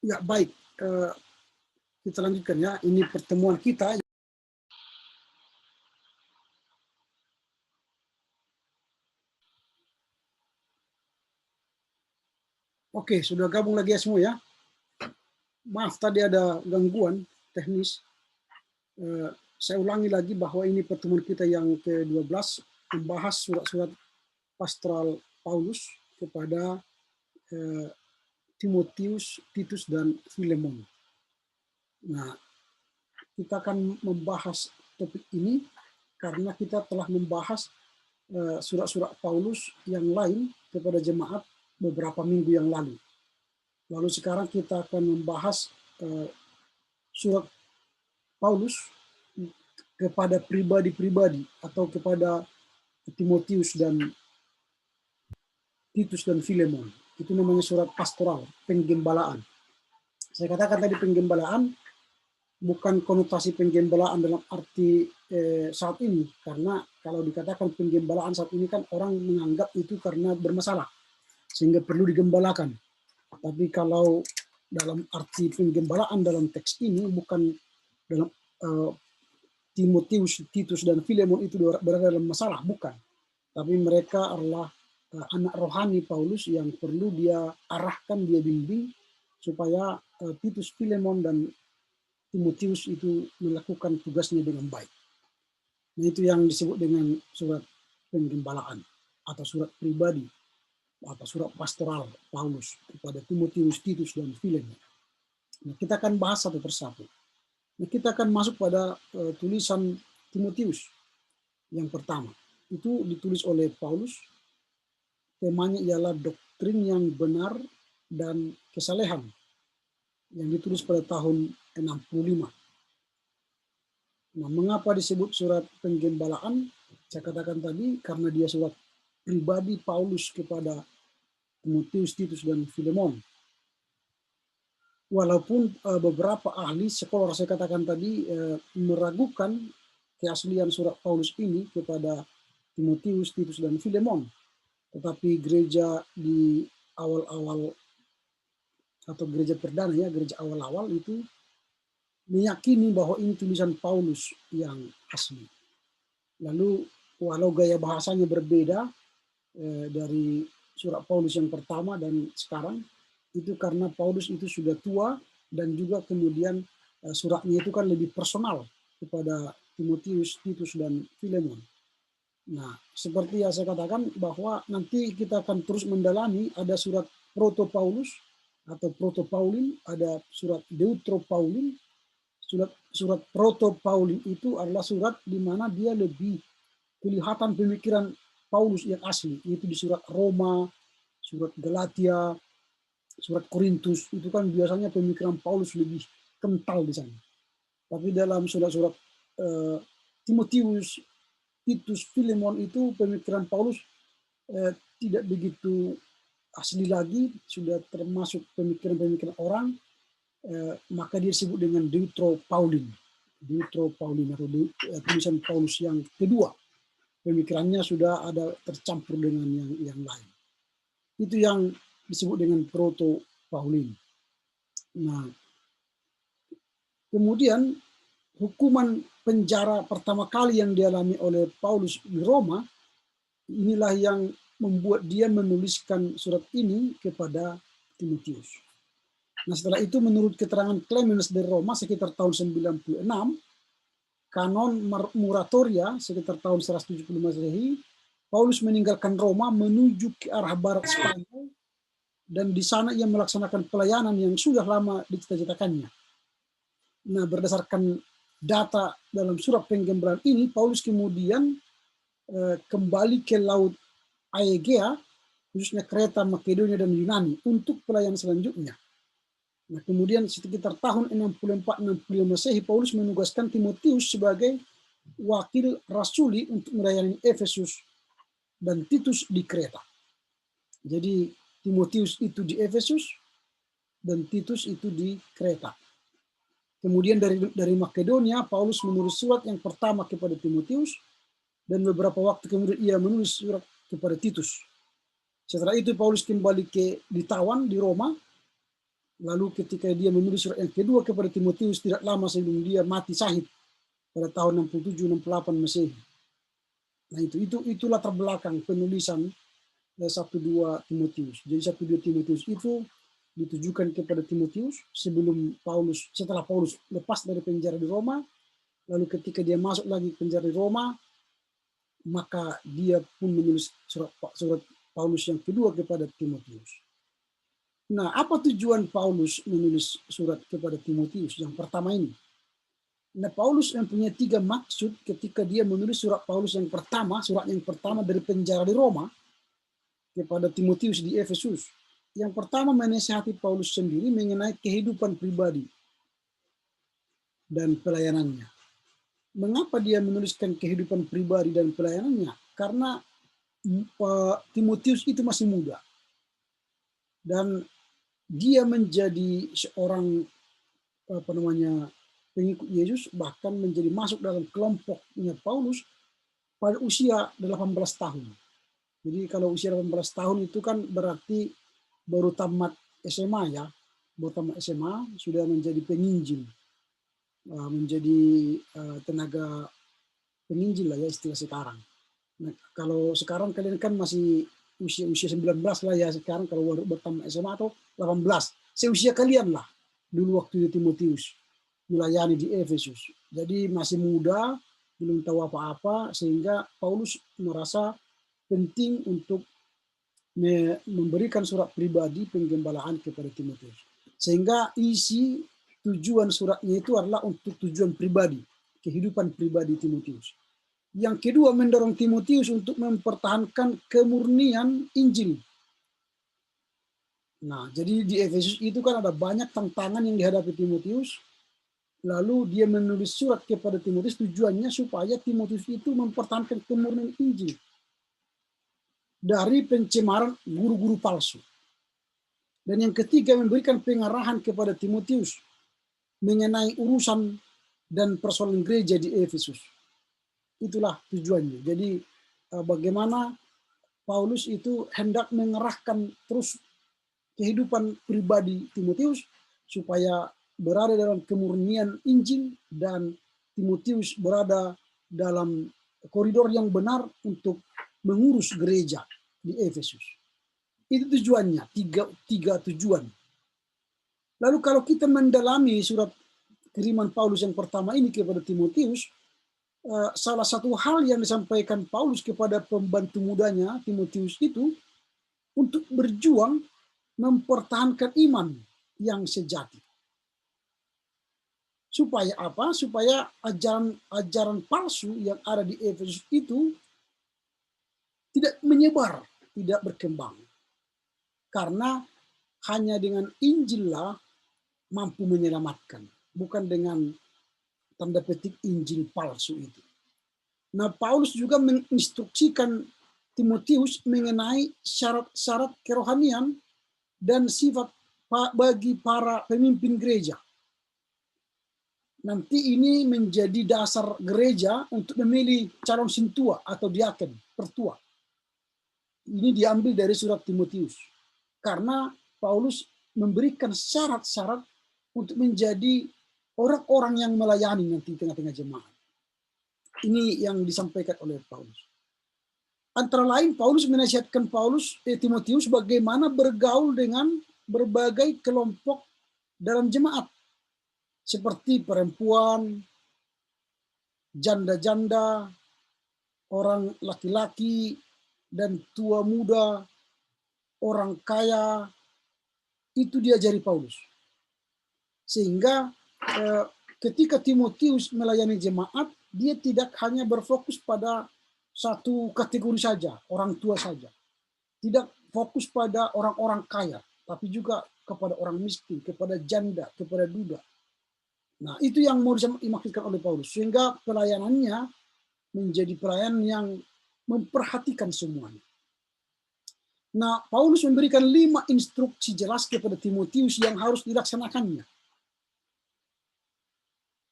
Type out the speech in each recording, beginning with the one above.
Ya, baik. Kita lanjutkan ya. Ini pertemuan kita. Oke, sudah gabung lagi ya semua ya. Maaf tadi ada gangguan teknis. Saya ulangi lagi bahwa ini pertemuan kita yang ke-12 membahas surat-surat pastoral Paulus kepada Timotius, Titus, dan Filemon. Nah, kita akan membahas topik ini karena kita telah membahas surat-surat Paulus yang lain kepada jemaat beberapa minggu yang lalu. Lalu sekarang kita akan membahas surat Paulus kepada pribadi-pribadi atau kepada Timotius dan Titus dan Filemon. Itu namanya surat pastoral, penggembalaan. Saya katakan tadi penggembalaan bukan konotasi penggembalaan dalam arti saat ini, karena kalau dikatakan penggembalaan saat ini kan orang menganggap itu karena bermasalah, sehingga perlu digembalakan. Tapi kalau dalam arti penggembalaan dalam teks ini bukan dalam Timotius, Titus, dan Filemon itu berada dalam masalah, bukan. Tapi mereka adalah anak rohani Paulus yang perlu dia arahkan, dia bimbing, supaya Titus, Filemon, dan Timotius itu melakukan tugasnya dengan baik. Nah, itu yang disebut dengan surat penggembalaan atau surat pribadi atau surat pastoral Paulus kepada Timotius, Titus, dan Filemon. Nah, kita akan bahas satu persatu. Nah, kita akan masuk pada tulisan Timotius yang pertama. Itu ditulis oleh Paulus. Temanya ialah doktrin yang benar dan kesalehan, yang ditulis pada tahun 65. Nah, mengapa disebut surat penggembalaan? Saya katakan tadi karena dia surat pribadi Paulus kepada Timotius, Titus, dan Filemon. Walaupun beberapa ahli sekolah saya katakan tadi meragukan keaslian surat Paulus ini kepada Timotius, Titus, dan Filemon. Tetapi gereja di awal-awal atau gereja perdana ya, gereja awal-awal itu meyakini bahwa ini tulisan Paulus yang asli. Lalu walau gaya bahasanya berbeda dari surat Paulus yang pertama dan sekarang, itu karena Paulus itu sudah tua dan juga kemudian suratnya itu kan lebih personal kepada Timotius, Titus, dan Filemon. Nah, seperti yang saya katakan bahwa nanti kita akan terus mendalami, ada surat Proto Paulus atau Proto Paulin, ada surat Deutero Paulin. Surat Proto Paulin itu adalah surat di mana dia lebih kelihatan pemikiran Paulus yang asli, yaitu di surat Roma, surat Galatia, surat Korintus, itu kan biasanya pemikiran Paulus lebih kental di sana. Tapi dalam surat-surat Timotius, Titus, Filemon itu pemikiran Paulus tidak begitu asli lagi, sudah termasuk pemikiran-pemikiran orang, maka dia disebut dengan Deutero Paulin. Deutero Paulin atau tulisan Paulus yang kedua. Pemikirannya sudah ada tercampur dengan yang lain. Itu yang disebut dengan Proto Paulin. Nah, kemudian hukuman penjara pertama kali yang dialami oleh Paulus di Roma, inilah yang membuat dia menuliskan surat ini kepada Timotius. Nah, setelah itu menurut keterangan Clemens dari Roma sekitar tahun 96, Kanon Muratoria sekitar tahun 170 Masehi, Paulus meninggalkan Roma menuju ke arah barat Spanyol, dan di sana ia melaksanakan pelayanan yang sudah lama dicita-citakannya. Nah, berdasarkan data dalam surat penggembalaan ini, Paulus kemudian kembali ke Laut Aegea, khususnya Kreta, Makedonia, dan Yunani untuk pelayanan selanjutnya. Nah, kemudian sekitar tahun 64-65 Masehi, Paulus menugaskan Timotius sebagai wakil rasuli untuk melayani Efesus dan Titus di Kreta. Jadi Timotius itu di Efesus dan Titus itu di Kreta. Kemudian dari Makedonia, Paulus menulis surat yang pertama kepada Timotius, dan beberapa waktu kemudian ia menulis surat kepada Titus. Setelah itu Paulus kembali ditawan di Roma. Lalu ketika dia menulis surat yang kedua kepada Timotius tidak lama sebelum dia mati syahid pada tahun 67-68 Masehi. Nah itulah terbelakang penulisan 1-2 Timotius. Jadi 1-2 Timotius itu ditujukan kepada Timotius setelah Paulus lepas dari penjara di Roma, lalu ketika dia masuk lagi penjara di Roma, maka dia pun menulis surat Paulus yang kedua kepada Timotius. Nah, apa tujuan Paulus menulis surat kepada Timotius yang pertama ini? Nah, Paulus mempunyai 3 maksud ketika dia menulis surat yang pertama dari penjara di Roma kepada Timotius di Efesus. Yang pertama, menasihati Paulus sendiri mengenai kehidupan pribadi dan pelayanannya. Mengapa dia menuliskan kehidupan pribadi dan pelayanannya? Karena Timotius itu masih muda. Dan dia menjadi seorang pengikut Yesus, bahkan menjadi masuk dalam kelompoknya Paulus pada usia 18 tahun. Jadi kalau usia 18 tahun itu kan berarti baru tamat SMA ya. Baru tamat SMA sudah menjadi penginjil. Menjadi tenaga penginjil lah ya istilah sekarang. Nah, kalau sekarang kalian kan masih usia 19 lah ya sekarang kalau baru bertamat SMA atau 18. Seusia kalian lah dulu waktu Timotius melayani di Efesus. Jadi masih muda, belum tahu apa-apa, sehingga Paulus merasa penting untuk memberikan surat pribadi penggembalaan kepada Timotius. Sehingga isi tujuan suratnya itu adalah untuk tujuan pribadi, kehidupan pribadi Timotius. Yang kedua, mendorong Timotius untuk mempertahankan kemurnian Injil. Nah, jadi di Efesus itu kan ada banyak tantangan yang dihadapi Timotius. Lalu dia menulis surat kepada Timotius tujuannya supaya Timotius itu mempertahankan kemurnian Injil dari pencemaran guru-guru palsu. Dan yang ketiga, memberikan pengarahan kepada Timotius mengenai urusan dan persoalan gereja di Efesus. Itulah tujuannya. Jadi bagaimana Paulus itu hendak mengerahkan terus kehidupan pribadi Timotius supaya berada dalam kemurnian Injil dan Timotius berada dalam koridor yang benar untuk mengurus gereja di Efesus. Itu tujuannya, tiga tujuan. Lalu kalau kita mendalami surat kiriman Paulus yang pertama ini kepada Timotius, salah satu hal yang disampaikan Paulus kepada pembantu mudanya Timotius itu untuk berjuang mempertahankan iman yang sejati. Supaya apa? Supaya ajaran palsu yang ada di Efesus itu tidak menyebar, tidak berkembang. Karena hanya dengan Injil lah mampu menyelamatkan, bukan dengan tanda petik Injil palsu itu. Nah, Paulus juga menginstruksikan Timotius mengenai syarat-syarat kerohanian dan sifat bagi para pemimpin gereja. Nanti ini menjadi dasar gereja untuk memilih calon sintua atau diaken, pertua. Ini diambil dari surat Timotius. Karena Paulus memberikan syarat-syarat untuk menjadi orang-orang yang melayani nanti di tengah-tengah jemaat. Ini yang disampaikan oleh Paulus. Antara lain Paulus menasihatkan Timotius bagaimana bergaul dengan berbagai kelompok dalam jemaat. Seperti perempuan, janda-janda, orang laki-laki dan tua muda, orang kaya, itu diajari Paulus. Sehingga ketika Timotius melayani jemaat, dia tidak hanya berfokus pada satu kategori saja, orang tua saja. Tidak fokus pada orang-orang kaya, tapi juga kepada orang miskin, kepada janda, kepada duda. Nah, itu yang mau dimaksudkan oleh Paulus. Sehingga pelayanannya menjadi pelayanan yang memperhatikan semuanya. Nah, Paulus memberikan 5 instruksi jelas kepada Timotius yang harus dilaksanakannya.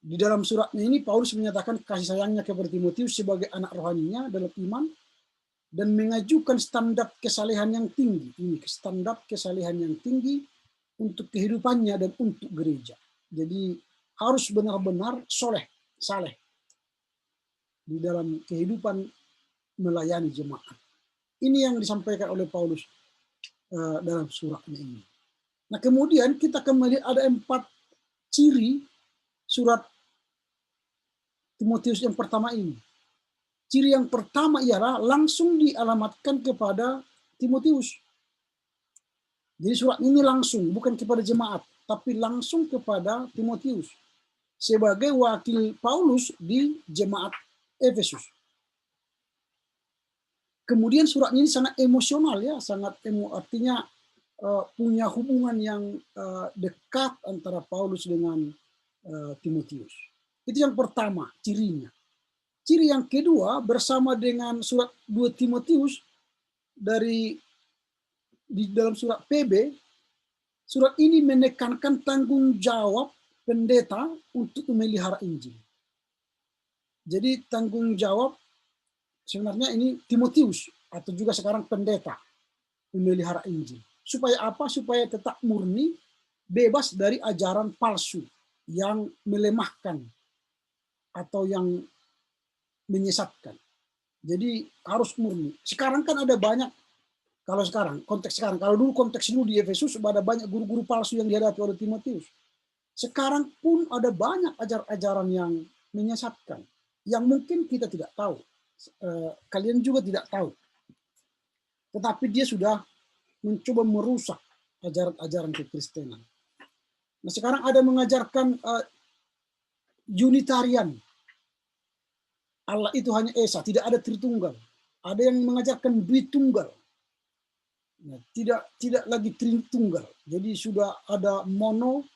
Di dalam suratnya ini, Paulus menyatakan kasih sayangnya kepada Timotius sebagai anak rohaninya dalam iman dan mengajukan standar kesalehan yang tinggi. Ini standar kesalehan yang tinggi untuk kehidupannya dan untuk gereja. Jadi harus benar-benar saleh di dalam kehidupan melayani jemaat. Ini yang disampaikan oleh Paulus dalam suratnya ini. Nah, kemudian kita kembali ada 4 ciri surat Timotius yang pertama ini. Ciri yang pertama ialah langsung dialamatkan kepada Timotius. Jadi surat ini langsung, bukan kepada jemaat, tapi langsung kepada Timotius sebagai wakil Paulus di jemaat Efesus. Kemudian surat ini sangat emosional ya, artinya punya hubungan yang dekat antara Paulus dengan Timotius. Itu yang pertama, cirinya. Ciri yang kedua, bersama dengan surat 2 Timotius di dalam surat PB, surat ini menekankan tanggung jawab pendeta untuk memelihara Injil. Jadi tanggung jawab sebenarnya ini Timotius atau juga sekarang pendeta memelihara Injil. Supaya apa? Supaya tetap murni, bebas dari ajaran palsu yang melemahkan atau yang menyesatkan. Jadi harus murni. Sekarang kan ada banyak, kalau dulu konteks dulu di Efesus ada banyak guru-guru palsu yang dihadapi oleh Timotius. Sekarang pun ada banyak ajaran yang menyesatkan, yang mungkin kita tidak tahu. Kalian juga tidak tahu. Tetapi dia sudah mencoba merusak ajaran-ajaran kekristenan. Nah, sekarang ada mengajarkan Unitarian. Allah itu hanya Esa, tidak ada Tritunggal. Ada yang mengajarkan Dwitunggal. Nah, tidak lagi Tritunggal. Jadi sudah ada mono,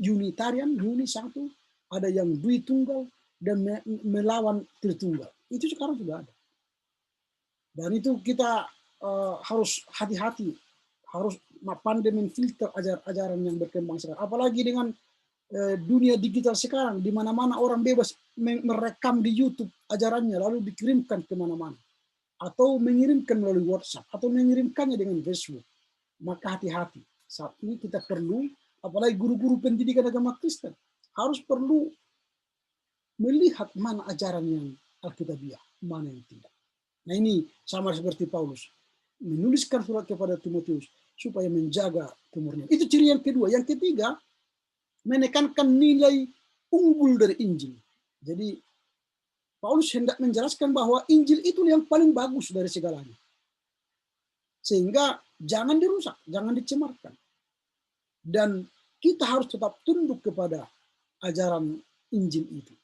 Unitarian, Uni satu, ada yang Dwitunggal dan melawan Tritunggal. Itu sekarang sudah ada. Dan itu kita harus hati-hati, harus pandai memfilter ajaran yang berkembang sekarang. Apalagi dengan dunia digital sekarang, di mana-mana orang bebas merekam di YouTube ajarannya, lalu dikirimkan kemana-mana. Atau mengirimkan melalui WhatsApp, atau mengirimkannya dengan Facebook. Maka hati-hati. Saat ini kita perlu, apalagi guru-guru pendidikan agama Kristen, harus perlu melihat mana ajaran yang Alkitabiah, mana yang tidak. Nah, ini sama seperti Paulus menuliskan surat kepada Timotius supaya menjaga kemurnian. Itu ciri yang kedua. Yang ketiga, menekankan nilai unggul dari Injil. Jadi Paulus hendak menjelaskan bahwa Injil itu yang paling bagus dari segalanya. Sehingga jangan dirusak, jangan dicemarkan. Dan kita harus tetap tunduk kepada ajaran Injil itu.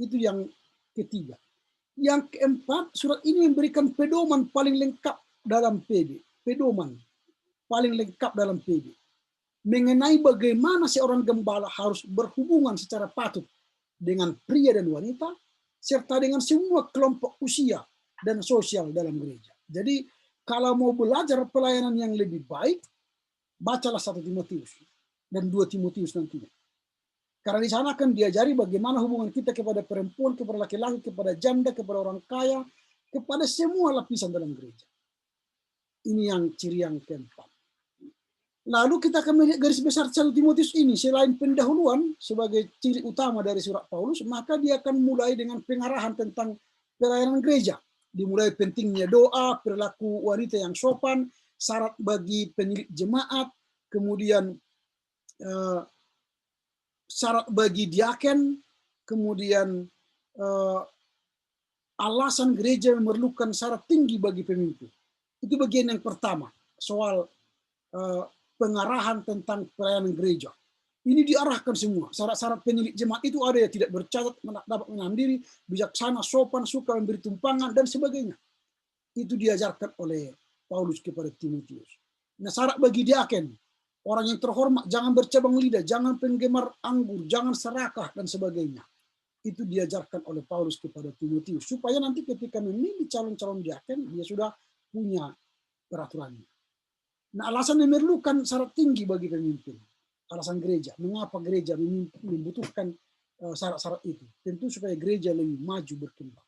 Itu yang ketiga. Yang keempat, surat ini memberikan pedoman paling lengkap dalam PB. Pedoman paling lengkap dalam PB. Mengenai bagaimana seorang gembala harus berhubungan secara patut dengan pria dan wanita, serta dengan semua kelompok usia dan sosial dalam gereja. Jadi, kalau mau belajar pelayanan yang lebih baik, bacalah 1 Timotius dan 2 Timotius nantinya. Karena di sana akan diajari bagaimana hubungan kita kepada perempuan, kepada laki-laki, kepada janda, kepada orang kaya, kepada semua lapisan dalam gereja. Ini yang ciri yang keempat. Lalu kita akan melihat garis besar 1 Timotius ini. Selain pendahuluan sebagai ciri utama dari surat Paulus, maka dia akan mulai dengan pengarahan tentang pelayanan gereja. Dimulai pentingnya doa, perilaku wanita yang sopan, syarat bagi pemilik jemaat, kemudian syarat bagi diaken, kemudian alasan gereja memerlukan syarat tinggi bagi pemimpin. Itu bagian yang pertama, soal pengarahan tentang pelayanan gereja. Ini diarahkan semua. Syarat-syarat pemilik jemaat itu ada yang tidak bercacat, dapat menahan diri, bijaksana, sopan, suka memberi tumpangan, dan sebagainya. Itu diajarkan oleh Paulus kepada Timotius. Nah, syarat bagi diaken, orang yang terhormat, jangan bercabang lidah, jangan penggemar anggur, jangan serakah, dan sebagainya. Itu diajarkan oleh Paulus kepada Timotius. Supaya nanti ketika memilih calon-calon diaken, dia sudah punya peraturannya. Nah, alasan memerlukan syarat tinggi bagi pemimpin. Alasan gereja. Mengapa gereja membutuhkan syarat-syarat itu? Tentu supaya gereja lebih maju berkembang.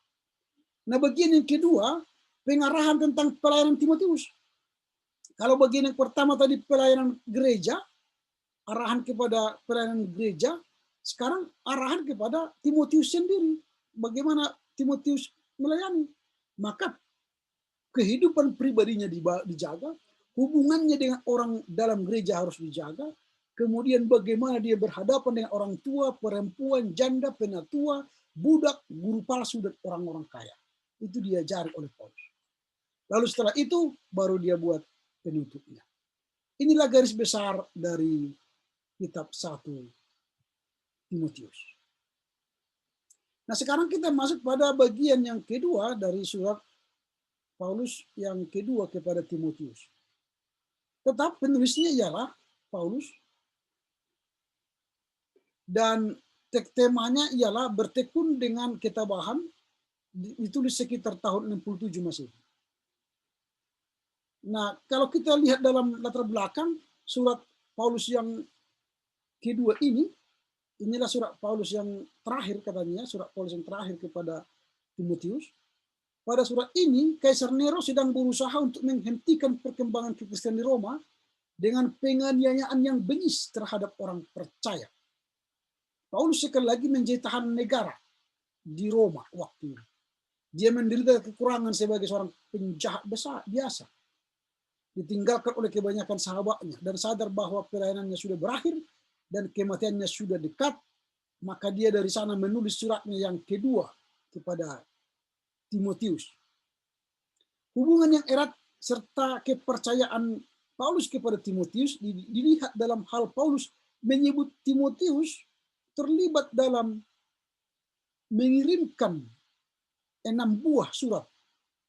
Nah, bagian yang kedua, pengarahan tentang pelayanan Timotius. Kalau bagian yang pertama tadi pelayanan gereja, arahan kepada pelayanan gereja, sekarang arahan kepada Timotius sendiri. Bagaimana Timotius melayani? Maka kehidupan pribadinya dijaga, hubungannya dengan orang dalam gereja harus dijaga, kemudian bagaimana dia berhadapan dengan orang tua, perempuan, janda, penatua, budak, guru palsu, dan orang-orang kaya. Itu diajari oleh Paulus. Lalu setelah itu baru dia buat penutupnya. Inilah garis besar dari kitab 1 Timotius. Nah, sekarang kita masuk pada bagian yang kedua dari surat Paulus yang kedua kepada Timotius. Tetap penulisnya ialah Paulus, dan temanya ialah bertekun dengan ketabahan, ditulis sekitar tahun 67 Masehi. Nah, kalau kita lihat dalam latar belakang surat Paulus yang kedua ini, inilah surat Paulus yang terakhir katanya, surat Paulus yang terakhir kepada Timotius. Pada surat ini, Kaisar Nero sedang berusaha untuk menghentikan perkembangan Kekristenan di Roma dengan penganiayaan yang bengis terhadap orang percaya. Paulus sekali lagi menjadi tahanan negara di Roma waktu itu. Dia menderita kekurangan sebagai seorang penjahat besar biasa. Ditinggalkan oleh kebanyakan sahabatnya dan sadar bahwa pelayanannya sudah berakhir dan kematiannya sudah dekat, maka dia dari sana menulis suratnya yang kedua kepada Timotius. Hubungan yang erat serta kepercayaan Paulus kepada Timotius dilihat dalam hal Paulus menyebut Timotius terlibat dalam mengirimkan 6 buah surat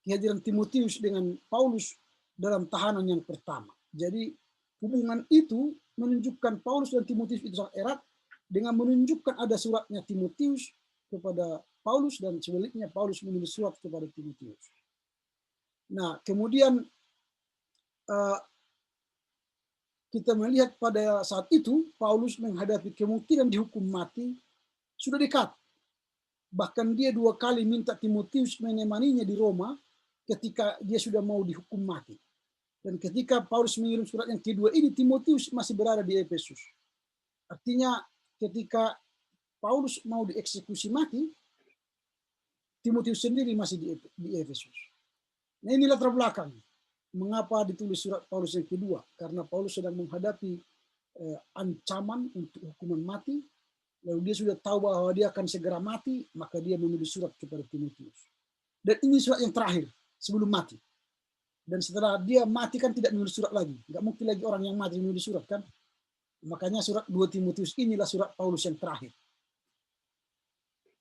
kehadiran Timotius dengan Paulus dalam tahanan yang pertama. Jadi hubungan itu menunjukkan Paulus dan Timotius itu sangat erat dengan menunjukkan ada suratnya Timotius kepada Paulus dan sebaliknya Paulus menulis surat kepada Timotius. Nah, kemudian kita melihat pada saat itu Paulus menghadapi kemungkinan dihukum mati sudah dekat. Bahkan dia 2 kali minta Timotius menemaninya di Roma ketika dia sudah mau dihukum mati. Dan ketika Paulus mengirim surat yang kedua ini, Timotius masih berada di Efesus. Artinya ketika Paulus mau dieksekusi mati, Timotius sendiri masih di Efesus. Nah, ini latar belakang. Mengapa ditulis surat Paulus yang kedua? Karena Paulus sedang menghadapi ancaman untuk hukuman mati. Lalu dia sudah tahu bahwa dia akan segera mati, maka dia menulis surat kepada Timotius. Dan ini surat yang terakhir sebelum mati. Dan setelah dia mati kan tidak menulis surat lagi. Nggak mungkin lagi orang yang mati menulis surat kan. Makanya surat 2 Timotius inilah surat Paulus yang terakhir.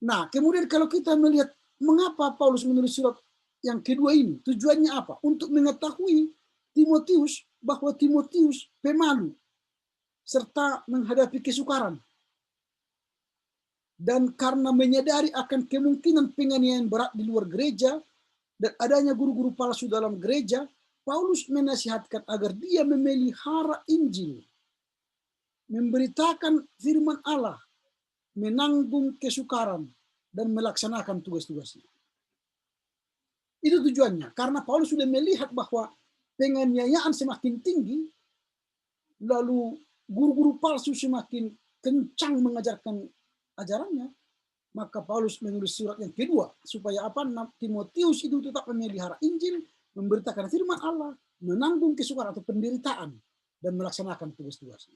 Nah, kemudian kalau kita melihat mengapa Paulus menulis surat yang kedua ini, tujuannya apa? Untuk mengetahui Timotius bahwa Timotius pemalu serta menghadapi kesukaran. Dan karena menyadari akan kemungkinan penganiayaan berat di luar gereja dan adanya guru-guru palsu dalam gereja, Paulus menasihatkan agar dia memelihara Injil, memberitakan firman Allah, menanggung kesukaran, dan melaksanakan tugas-tugasnya. Itu tujuannya, karena Paulus sudah melihat bahwa penganiayaan semakin tinggi, lalu guru-guru palsu semakin kencang mengajarkan ajarannya, maka Paulus menulis surat yang kedua supaya apa? Timotius itu tetap memelihara Injil, memberitakan firman Allah, menanggung kesukaran atau penderitaan, dan melaksanakan tugas-tugasnya.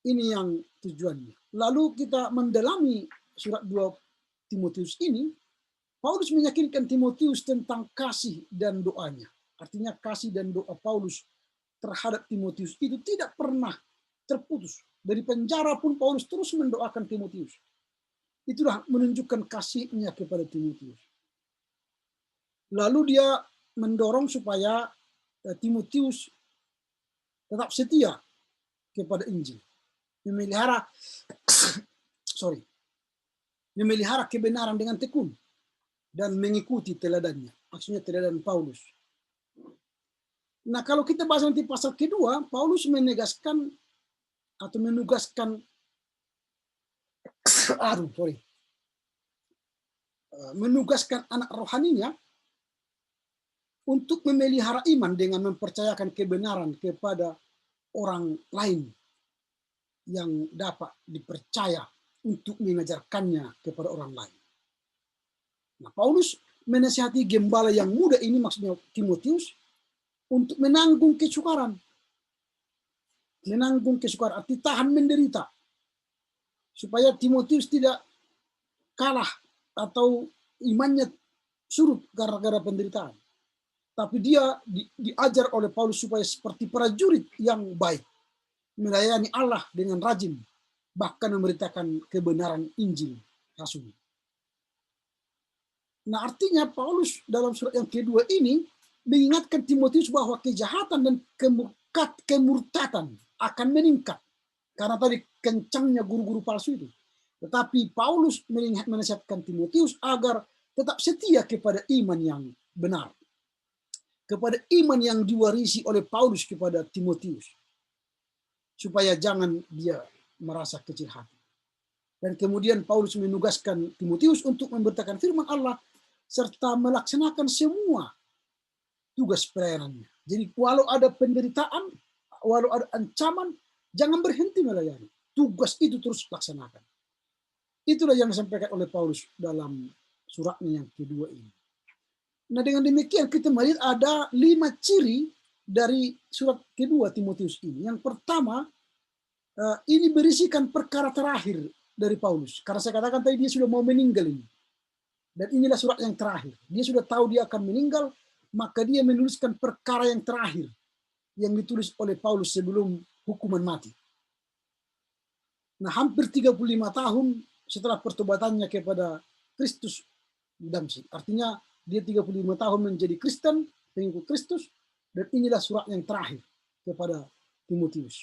Ini yang tujuannya. Lalu kita mendalami surat 2 Timotius ini, Paulus meyakinkan Timotius tentang kasih dan doanya. Artinya kasih dan doa Paulus terhadap Timotius itu tidak pernah terputus. Dari penjara pun Paulus terus mendoakan Timotius. Itulah menunjukkan kasihnya kepada Timotius. Lalu dia mendorong supaya Timotius tetap setia kepada Injil. Memelihara kebenaran dengan tekun dan mengikuti teladannya. Maksudnya teladan Paulus. Nah, kalau kita bahas nanti pasal kedua, Paulus menegaskan atau menugaskan menugaskan anak rohaninya untuk memelihara iman dengan mempercayakan kebenaran kepada orang lain. yang dapat dipercaya untuk mengajarkannya kepada orang lain. Nah, Paulus menasihati gembala yang muda ini, maksudnya Timotius, untuk menanggung kesukaran. Menanggung kesukaran, arti tahan menderita. Supaya Timotius tidak kalah atau imannya surut gara-gara penderitaan. Tapi dia diajar oleh Paulus supaya seperti prajurit yang baik, melayani Allah dengan rajin, bahkan memberitakan kebenaran Injil Rasul. Nah, artinya Paulus dalam surat yang kedua ini mengingatkan Timotius bahwa kejahatan dan kemurtatan akan meningkat karena tadi kencangnya guru-guru palsu itu. Tetapi Paulus menasihatkan Timotius agar tetap setia kepada iman yang benar, kepada iman yang diwarisi oleh Paulus kepada Timotius, supaya jangan dia merasa kecil hati. Dan kemudian Paulus menugaskan Timotius untuk memberitakan firman Allah serta melaksanakan semua tugas pelayanannya. Jadi walau ada penderitaan, walau ada ancaman, jangan berhenti melayani. Tugas itu terus laksanakan. Itulah yang disampaikan oleh Paulus dalam suratnya yang kedua ini. Nah, dengan demikian kita melihat ada 5 ciri dari surat kedua Timotius ini. Yang pertama, ini berisikan perkara terakhir dari Paulus. Karena saya katakan tadi dia sudah mau meninggal ini. Dan inilah surat yang terakhir. Dia sudah tahu dia akan meninggal, maka dia menuliskan perkara yang terakhir yang ditulis oleh Paulus sebelum hukuman mati. Nah, hampir 35 tahun setelah pertobatannya kepada Kristus Damsyik. Artinya dia 35 tahun menjadi Kristen, pengikut Kristus, dan inilah surat yang terakhir kepada Timotius.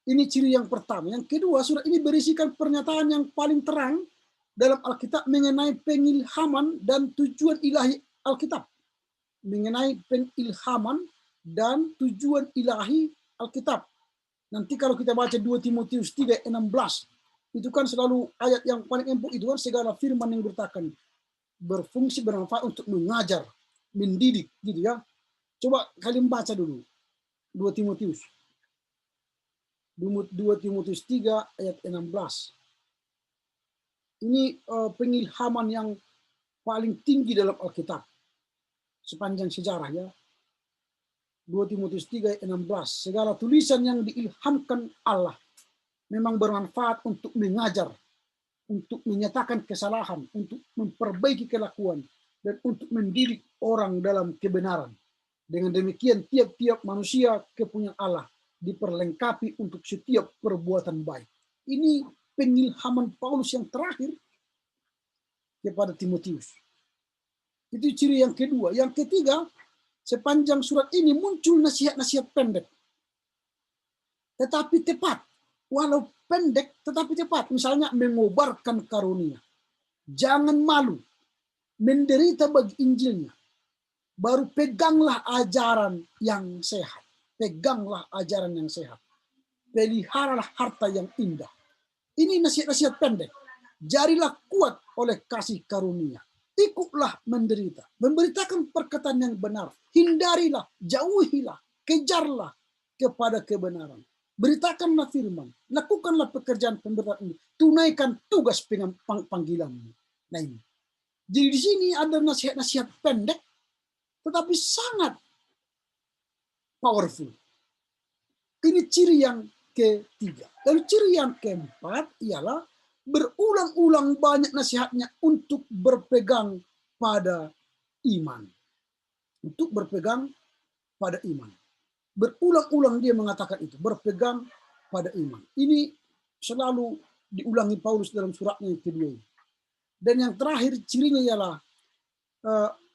Ini ciri yang pertama. Yang kedua, surat ini berisikan pernyataan yang paling terang dalam Alkitab mengenai pengilhaman dan tujuan ilahi Alkitab. Mengenai pengilhaman dan tujuan ilahi Alkitab. Nanti kalau kita baca 2 Timotius 3:16, itu kan selalu ayat yang paling empuk, itu kan segala firman yang bertakan berfungsi bermanfaat untuk mengajar, mendidik, gitu ya. Coba kalian baca dulu 2 Timotius. 2 Timotius 3 ayat 16. Ini pengilhaman yang paling tinggi dalam Alkitab sepanjang sejarah ya. 2 Timotius 3 ayat 16. Segala tulisan yang diilhamkan Allah memang bermanfaat untuk mengajar, untuk menyatakan kesalahan, untuk memperbaiki kelakuan, dan untuk mendidik orang dalam kebenaran. Dengan demikian tiap-tiap manusia kepunyaan Allah diperlengkapi untuk setiap perbuatan baik. Ini pengilhaman Paulus yang terakhir kepada Timotius. Itu ciri yang kedua. Yang ketiga, sepanjang surat ini muncul nasihat-nasihat pendek, tetapi tepat. Walau pendek, tetapi tepat. Misalnya mengobarkan karunia. Jangan malu. Menderita bagi Injilnya. Baru peganglah ajaran yang sehat. Peganglah ajaran yang sehat. Peliharalah harta yang indah. Ini nasihat-nasihat pendek. Jadilah kuat oleh kasih karunia. Ikutlah menderita. Memberitakan perkataan yang benar. Hindarilah, jauhilah, kejarlah kepada kebenaran. Beritakanlah firman. Lakukanlah pekerjaan pemberitaan ini. Tunaikan tugas panggilanmu. Nah ini. Jadi di sini ada nasihat-nasihat pendek, tetapi sangat powerful. Ini ciri yang ketiga. Lalu ciri yang keempat ialah berulang-ulang banyak nasihatnya untuk berpegang pada iman. Untuk berpegang pada iman. Berulang-ulang dia mengatakan itu, berpegang pada iman. Ini selalu diulangi Paulus dalam suratnya yang kedua ini. Dan yang terakhir cirinya ialah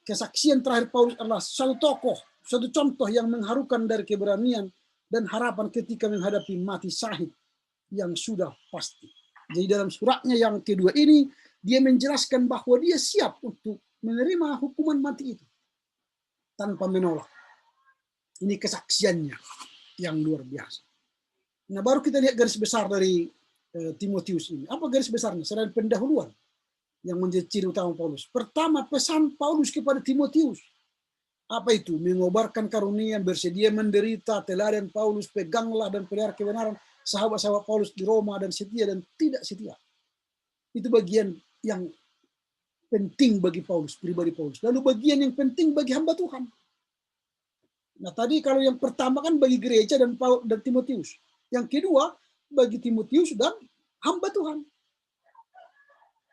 kesaksian terakhir Paulus adalah satu tokoh, satu contoh yang mengharukan dari keberanian dan harapan ketika menghadapi mati syahid yang sudah pasti. Jadi dalam suratnya yang kedua ini, dia menjelaskan bahwa dia siap untuk menerima hukuman mati itu tanpa menolak. Ini kesaksiannya yang luar biasa. Nah, baru kita lihat garis besar dari Timotius ini. Apa garis besarnya? Selain pendahuluan yang menjadi ciri utama Paulus. Pertama, pesan Paulus kepada Timotius. Apa itu? Mengobarkan karunia, bersedia menderita, teladan Paulus, peganglah dan pelihara kebenaran. sahabat-sahabat Paulus di Roma dan setia dan tidak setia. Itu bagian yang penting bagi Paulus, pribadi Paulus. Lalu bagian yang penting bagi hamba Tuhan. Nah tadi kalau yang pertama kan bagi gereja dan Timotius. Yang kedua bagi Timotius dan hamba Tuhan.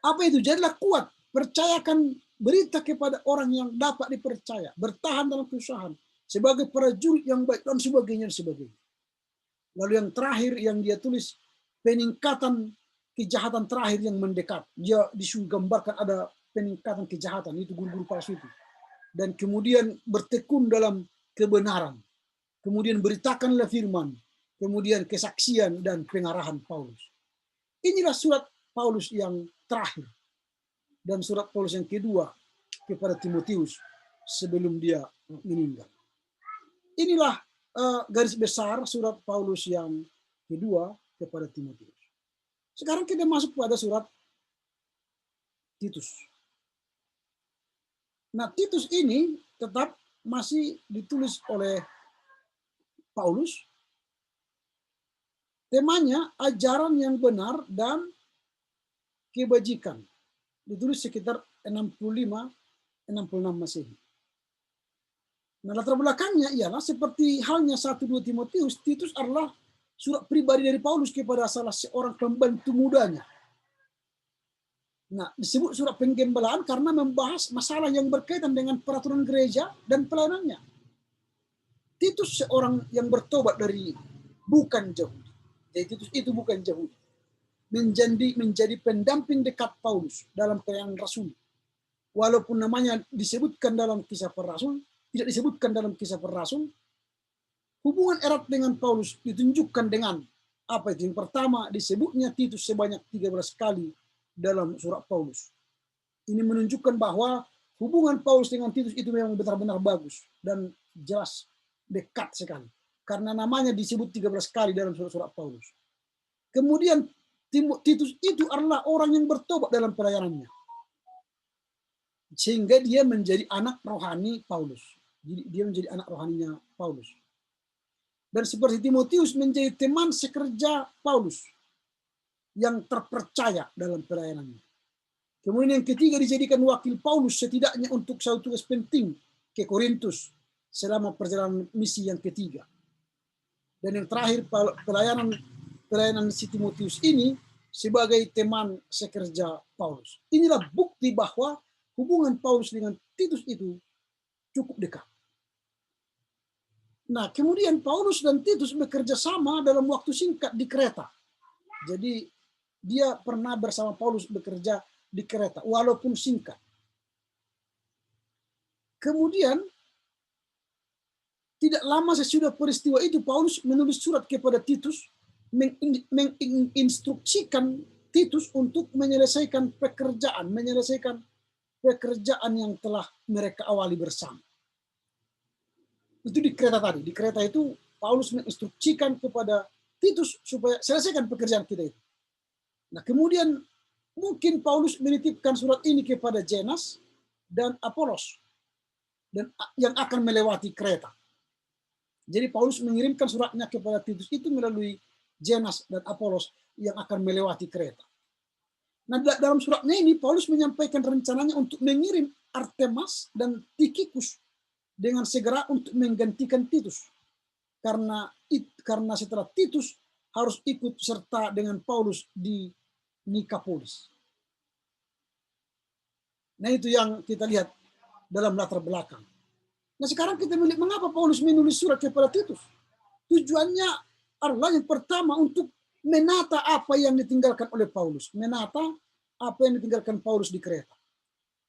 Apa itu? Jadilah kuat, percayakan berita kepada orang yang dapat dipercaya, bertahan dalam kesusahan, sebagai prajurit yang baik dan sebagainya. Lalu yang terakhir yang dia tulis, peningkatan kejahatan terakhir yang mendekat. Dia disuruh gambarkan ada peningkatan kejahatan, itu guru-guru palsu itu. Dan kemudian bertekun dalam kebenaran. Kemudian beritakanlah firman. Kemudian kesaksian dan pengarahan Paulus. Inilah surat Paulus yang terakhir. Dan surat Paulus yang kedua kepada Timotius sebelum dia meninggal. Inilah garis besar surat Paulus yang kedua kepada Timotius. Sekarang kita masuk pada surat Titus. Nah, Titus ini tetap masih ditulis oleh Paulus. Temanya ajaran yang benar dan kebajikan. Ditulis sekitar 65-66 Masehi. Nah, latar belakangnya ialah seperti halnya 1-2 Timotius, Titus adalah surat pribadi dari Paulus kepada salah seorang pembantu mudanya. Nah, disebut surat penggembalaan karena membahas masalah yang berkaitan dengan peraturan gereja dan pelayanannya. Titus seorang yang bertobat dari bukan Yahudi. Jadi Titus itu bukan Yahudi. Menjadi pendamping dekat Paulus dalam pelayanan Rasul. Walaupun namanya disebutkan dalam Kisah Para Rasul, tidak disebutkan dalam Kisah Para Rasul, hubungan erat dengan Paulus ditunjukkan dengan apa itu? Yang pertama, disebutnya Titus sebanyak 13 kali dalam surat Paulus. Ini menunjukkan bahwa hubungan Paulus dengan Titus itu memang benar-benar bagus dan jelas dekat sekali. Karena namanya disebut 13 kali dalam surat-surat Paulus. Kemudian Titus itu adalah orang yang bertobat dalam pelayanannya. Sehingga dia menjadi anak rohani Paulus. Dia menjadi anak rohaninya Paulus. Dan seperti Timotius menjadi teman sekerja Paulus yang terpercaya dalam pelayanannya. Kemudian yang ketiga dijadikan wakil Paulus setidaknya untuk satu tugas penting ke Korintus selama perjalanan misi yang ketiga. Dan yang terakhir pelayanan si Timotius ini sebagai teman sekerja Paulus. Inilah bukti bahwa hubungan Paulus dengan Titus itu cukup dekat. Nah, kemudian Paulus dan Titus bekerja sama dalam waktu singkat di Kreta. Jadi dia pernah bersama Paulus bekerja di Kreta, walaupun singkat. Kemudian tidak lama sesudah peristiwa itu, Paulus menulis surat kepada Titus, menginstruksikan Titus untuk menyelesaikan pekerjaan yang telah mereka awali bersama. Itu di Kreta tadi. Di Kreta itu Paulus menginstruksikan kepada Titus supaya selesaikan pekerjaan kita itu. Nah, kemudian mungkin Paulus menitipkan surat ini kepada Zenas dan Apolos dan yang akan melewati Kreta. Jadi Paulus mengirimkan suratnya kepada Titus itu melalui Zenas dan Apolos yang akan melewati Kreta. Nah, dalam suratnya ini Paulus menyampaikan rencananya untuk mengirim Artemas dan Tikhikus dengan segera untuk menggantikan Titus. Karena setelah Titus harus ikut serta dengan Paulus di Nikapolis. Nah, itu yang kita lihat dalam latar belakang. Nah, sekarang kita melihat mengapa Paulus menulis surat kepada Titus. Tujuannya adalah yang pertama untuk menata apa yang ditinggalkan oleh Paulus. Menata apa yang ditinggalkan Paulus di Kreta.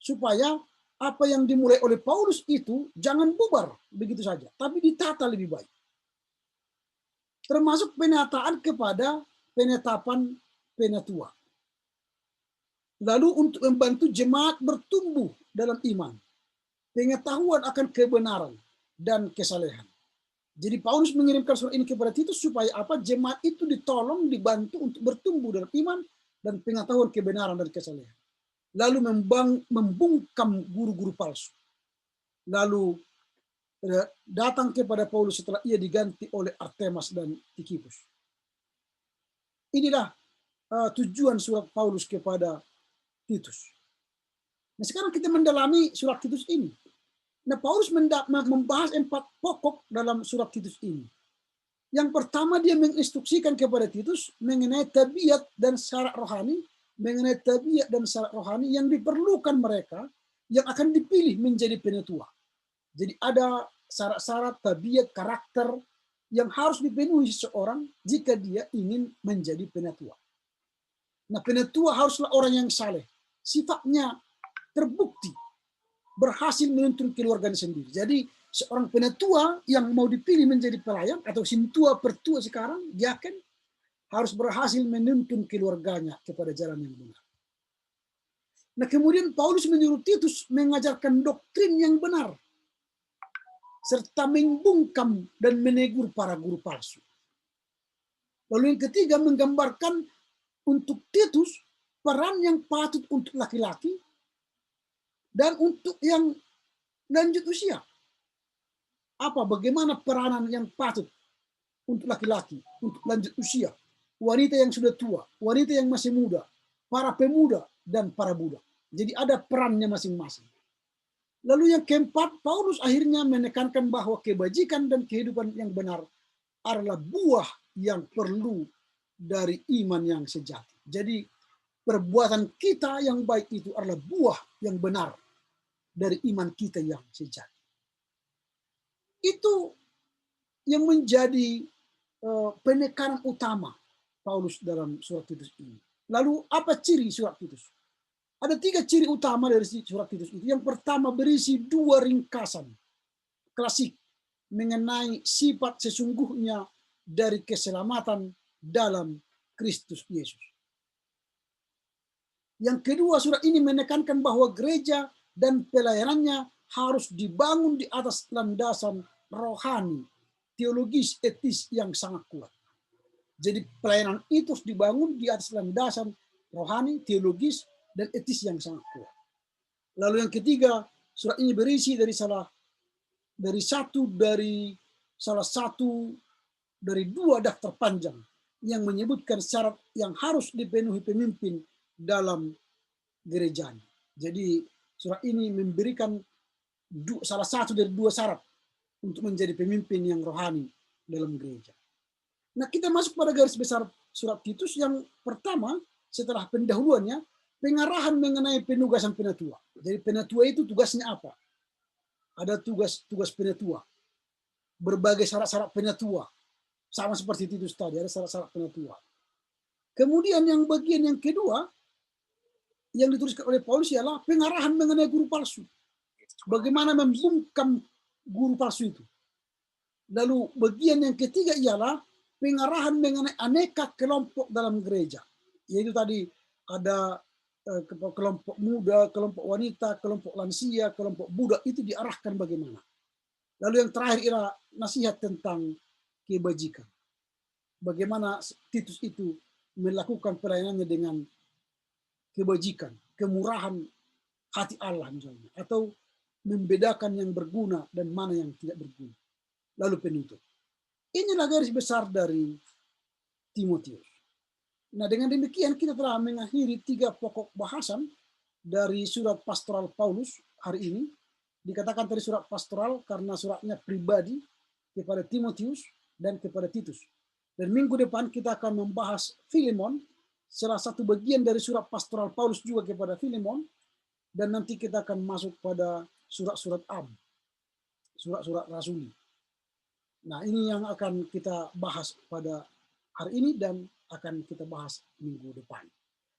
Supaya apa yang dimulai oleh Paulus itu jangan bubar begitu saja, tapi ditata lebih baik. Termasuk penataan kepada penetapan penatua. Lalu untuk membantu jemaat bertumbuh dalam iman, pengetahuan akan kebenaran dan kesalehan. Jadi Paulus mengirimkan surat ini kepada Titus supaya apa? Jemaat itu ditolong, dibantu untuk bertumbuh dalam iman dan pengetahuan kebenaran dan kesalehan. Lalu membungkam guru-guru palsu. Lalu datang kepada Paulus setelah ia diganti oleh Artemas dan Tikhikus. Inilah tujuan surat Paulus kepada Titus. Nah, sekarang kita mendalami surat Titus ini. Nah, Paulus membahas 4 pokok dalam surat Titus ini. Yang pertama, dia menginstruksikan kepada Titus mengenai tabiat dan syarat rohani, yang diperlukan mereka yang akan dipilih menjadi penatua. Jadi ada syarat-syarat, tabiat, karakter yang harus dipenuhi seseorang jika dia ingin menjadi penatua. Nah, penatua haruslah orang yang saleh, sifatnya terbukti berhasil menuntun keluarganya sendiri. Jadi seorang penatua yang mau dipilih menjadi pelayan atau sintua pertua sekarang, dia kan harus berhasil menuntun keluarganya kepada jalan yang benar. Nah, kemudian Paulus menyuruh Titus mengajarkan doktrin yang benar serta membungkam dan menegur para guru palsu. Lalu yang ketiga, menggambarkan untuk Titus peran yang patut untuk laki-laki dan untuk yang lanjut usia. Bagaimana peranan yang patut untuk laki-laki, untuk lanjut usia, wanita yang sudah tua, wanita yang masih muda, para pemuda, dan para budak. Jadi ada perannya masing-masing. Lalu yang keempat, Paulus akhirnya menekankan bahwa kebajikan dan kehidupan yang benar adalah buah yang perlu dari iman yang sejati. Jadi perbuatan kita yang baik itu adalah buah yang benar dari iman kita yang sejati. Itu yang menjadi penekanan utama Paulus dalam surat Titus ini. Lalu apa ciri surat Titus? Ada 3 ciri utama dari surat Titus itu. Yang pertama, berisi 2 ringkasan klasik mengenai sifat sesungguhnya dari keselamatan dalam Kristus Yesus. Yang kedua, surat ini menekankan bahwa gereja dan pelayanannya harus dibangun di atas landasan rohani, teologis, etis yang sangat kuat. Jadi pelayanan itu harus dibangun di atas landasan rohani, teologis, dan etis yang sangat kuat. Lalu yang ketiga, surat ini berisi dari salah satu dari 2 daftar panjang yang menyebutkan syarat yang harus dipenuhi pemimpin dalam gerejanya. Jadi surat ini memberikan salah satu dari 2 syarat untuk menjadi pemimpin yang rohani dalam gereja. Nah, kita masuk pada garis besar surat Titus yang pertama setelah pendahuluannya, pengarahan mengenai penugasan penatua. Jadi penatua itu tugasnya apa? Ada tugas penatua. Berbagai syarat-syarat penatua. Sama seperti Titus tadi, ada syarat-syarat penatua. Kemudian yang bagian yang kedua yang dituliskan oleh Paulus ialah pengarahan mengenai guru palsu. Bagaimana membungkam guru palsu itu. Lalu bagian yang ketiga ialah pengarahan mengenai aneka kelompok dalam gereja. Yaitu tadi ada kelompok muda, kelompok wanita, kelompok lansia, kelompok budak, itu diarahkan bagaimana. Lalu yang terakhir ialah nasihat tentang kebajikan. Bagaimana Titus itu melakukan pelayanannya dengan kebajikan, kemurahan hati Allah misalnya, atau membedakan yang berguna dan mana yang tidak berguna. Lalu penutup. Inilah garis besar dari Timotius. Nah, dengan demikian kita telah mengakhiri 3 pokok bahasan dari surat pastoral Paulus hari ini. Dikatakan tadi surat pastoral karena suratnya pribadi kepada Timotius dan kepada Titus. Dan minggu depan kita akan membahas Filemon, salah satu bagian dari surat pastoral Paulus juga kepada Filemon, dan nanti kita akan masuk pada surat-surat surat-surat rasuli. Nah, ini yang akan kita bahas pada hari ini dan akan kita bahas minggu depan.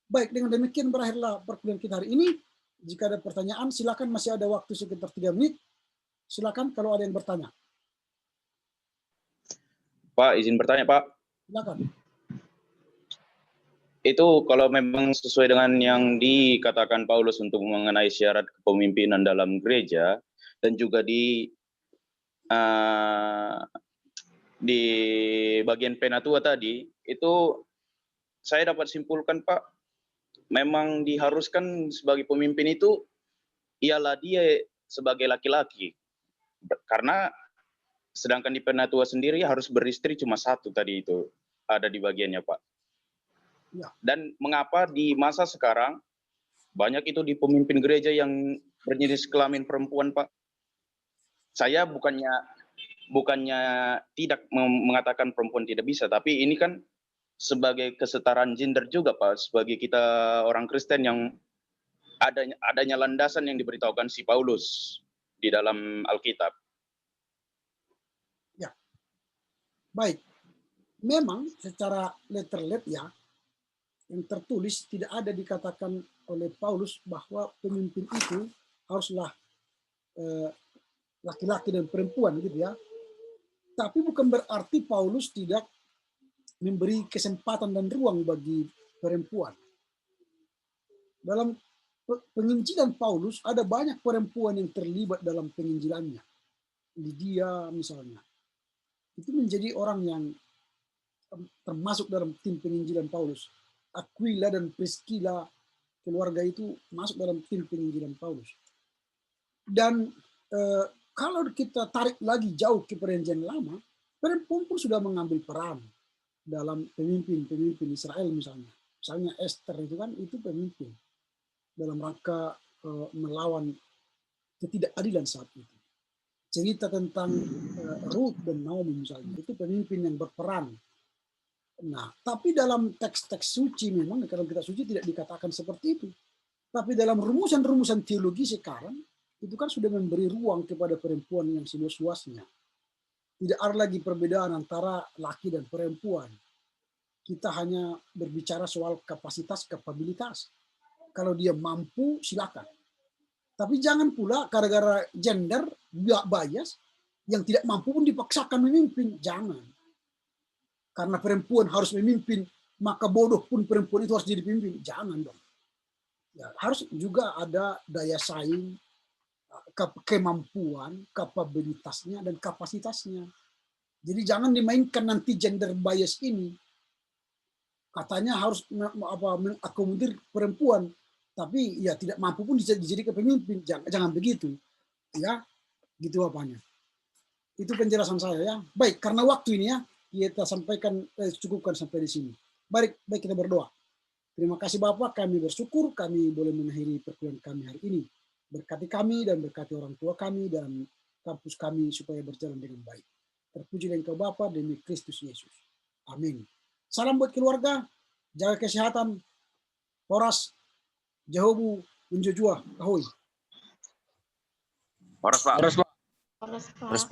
Baik, dengan demikian berakhirlah perkuliahan kita hari ini. Jika ada pertanyaan, silakan, masih ada waktu sekitar 3 menit. Silakan kalau ada yang bertanya. Pak, izin bertanya, Pak. Silakan. Itu kalau memang sesuai dengan yang dikatakan Paulus untuk mengenai syarat kepemimpinan dalam gereja, dan juga di bagian penatua tadi, itu saya dapat simpulkan, Pak, memang diharuskan sebagai pemimpin itu ialah dia sebagai laki-laki. Karena sedangkan di penatua sendiri harus beristri cuma 1 tadi itu ada di bagiannya, Pak. Ya. Dan mengapa di masa sekarang banyak itu di pemimpin gereja yang berjenis kelamin perempuan, Pak? Saya bukannya tidak mengatakan perempuan tidak bisa, tapi ini kan sebagai kesetaraan gender juga, Pak, sebagai kita orang Kristen yang adanya landasan yang diberitahukan si Paulus di dalam Alkitab. Ya, baik. Memang secara letter-let ya, yang tertulis tidak ada dikatakan oleh Paulus bahwa pemimpin itu haruslah laki-laki dan perempuan gitu ya. Tapi bukan berarti Paulus tidak memberi kesempatan dan ruang bagi perempuan. Dalam penginjilan Paulus ada banyak perempuan yang terlibat dalam penginjilannya. Lydia misalnya. Itu menjadi orang yang termasuk dalam tim penginjilan Paulus. Aquila dan Priscilla, keluarga itu masuk dalam tim penginjilan Paulus. Dan kalau kita tarik lagi jauh ke perjanjian lama, perempuan pun sudah mengambil peran dalam pemimpin Israel misalnya. Misalnya Esther itu kan itu pemimpin dalam rangka melawan ketidakadilan saat itu. Cerita tentang Ruth dan Naomi misalnya, itu pemimpin yang berperan. Nah, tapi dalam teks-teks suci memang kalau kitab suci tidak dikatakan seperti itu. Tapi dalam rumusan-rumusan teologi sekarang, itu kan sudah memberi ruang kepada perempuan yang seluas-luasnya. Tidak ada lagi perbedaan antara laki dan perempuan. Kita hanya berbicara soal kapasitas, kapabilitas. Kalau dia mampu, silakan. Tapi jangan pula gara-gara gender, bias, yang tidak mampu pun dipaksakan memimpin. Jangan. Karena perempuan harus memimpin, maka bodoh pun perempuan itu harus jadi pemimpin. Jangan dong. Ya, harus juga ada daya saing, kemampuan, kapabilitasnya, dan kapasitasnya. Jadi jangan dimainkan nanti gender bias ini. Katanya harus mengakomodir perempuan, tapi ya tidak mampu pun dijadikan pemimpin. Jangan begitu. Ya, gitu apanya. Itu penjelasan saya ya. Baik, karena waktu ini ya, kita sampaikan, cukupkan sampai di sini. Baik kita berdoa. Terima kasih Bapak, kami bersyukur kami boleh mengakhiri perkuliahan kami hari ini. Berkati kami dan berkati orang tua kami dan kampus kami supaya berjalan dengan baik. Terpujilah Engkau Bapa demi Kristus Yesus. Amin. Salam buat keluarga, jaga kesehatan. Horas, Jehobu, Menjojua, Ahoy. Horas, Pak. Horas, Pak.